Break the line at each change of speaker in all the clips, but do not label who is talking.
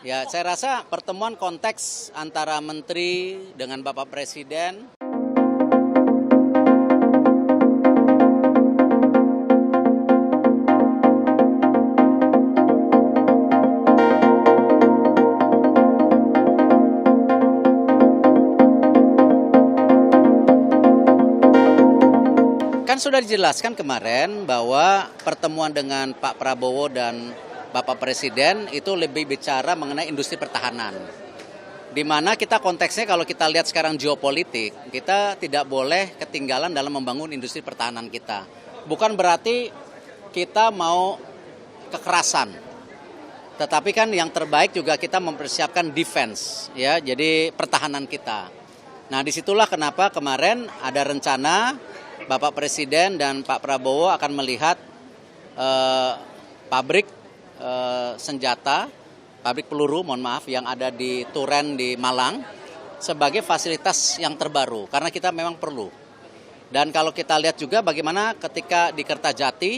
Ya, saya rasa pertemuan konteks antara Menteri dengan Bapak Presiden. Kan sudah dijelaskan kemarin bahwa pertemuan dengan Pak Prabowo dan Bapak Presiden itu lebih bicara mengenai industri pertahanan. Di mana kita konteksnya kalau kita lihat sekarang geopolitik, kita tidak boleh ketinggalan dalam membangun industri pertahanan kita. Bukan berarti kita mau kekerasan. Tetapi kan yang terbaik juga kita mempersiapkan defense, ya, jadi pertahanan kita. Nah, disitulah kenapa kemarin ada rencana Bapak Presiden dan Pak Prabowo akan melihat pabrik senjata, pabrik peluru, mohon maaf, yang ada di Turen di Malang sebagai fasilitas yang terbaru karena kita memang perlu. Dan kalau kita lihat juga bagaimana ketika di Kertajati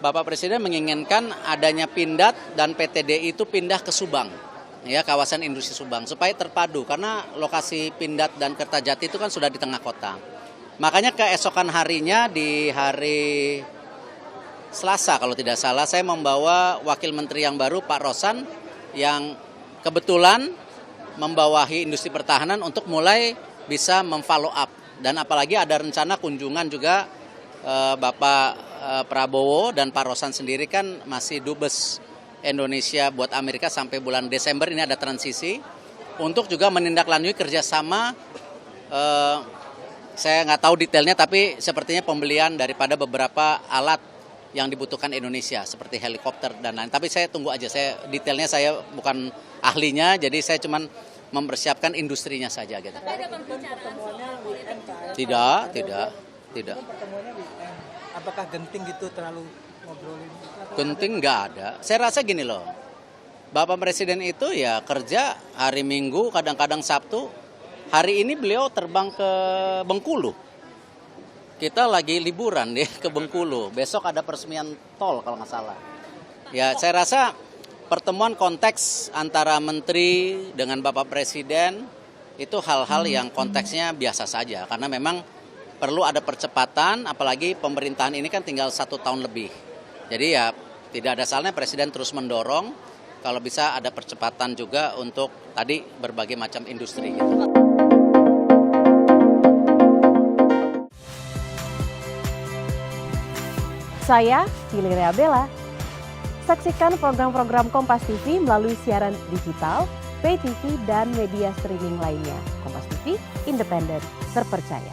Bapak Presiden menginginkan adanya Pindad dan PTDI itu pindah ke Subang, ya, kawasan industri Subang supaya terpadu karena lokasi Pindad dan Kertajati itu kan sudah di tengah kota. Makanya keesokan harinya di hari Selasa kalau tidak salah saya membawa Wakil Menteri yang baru Pak Rosan yang kebetulan membawahi industri pertahanan untuk mulai bisa memfollow up. Dan apalagi ada rencana kunjungan juga Bapak Prabowo dan Pak Rosan sendiri kan masih dubes Indonesia buat Amerika sampai bulan Desember, ini ada transisi untuk juga menindaklanjuti kerjasama. Saya nggak tahu detailnya, tapi sepertinya pembelian daripada beberapa alat yang dibutuhkan Indonesia, seperti helikopter dan lain. Tapi saya tunggu aja, detailnya saya bukan ahlinya, jadi saya cuma mempersiapkan industrinya saja. Gitu.
Tapi ada pembicaraan soal politik juga?
Tidak.
Pertemuannya weekend. Apakah genting gitu terlalu ngobrolin?
Genting nggak ada. Saya rasa gini loh, Bapak Presiden itu ya kerja hari Minggu, kadang-kadang Sabtu. Hari ini beliau terbang ke Bengkulu. Kita lagi liburan deh ke Bengkulu. Besok ada peresmian tol kalau nggak salah. Ya, saya rasa pertemuan konteks antara Menteri dengan Bapak Presiden itu hal-hal yang konteksnya biasa saja. Karena memang perlu ada percepatan, apalagi pemerintahan ini kan tinggal 1 tahun lebih. Jadi ya tidak ada salahnya Presiden terus mendorong kalau bisa ada percepatan juga untuk tadi berbagai macam industri gitu.
Saya Valeria Bella. Saksikan program-program Kompas TV melalui siaran digital, pay TV, dan media streaming lainnya. Kompas TV, independen, terpercaya.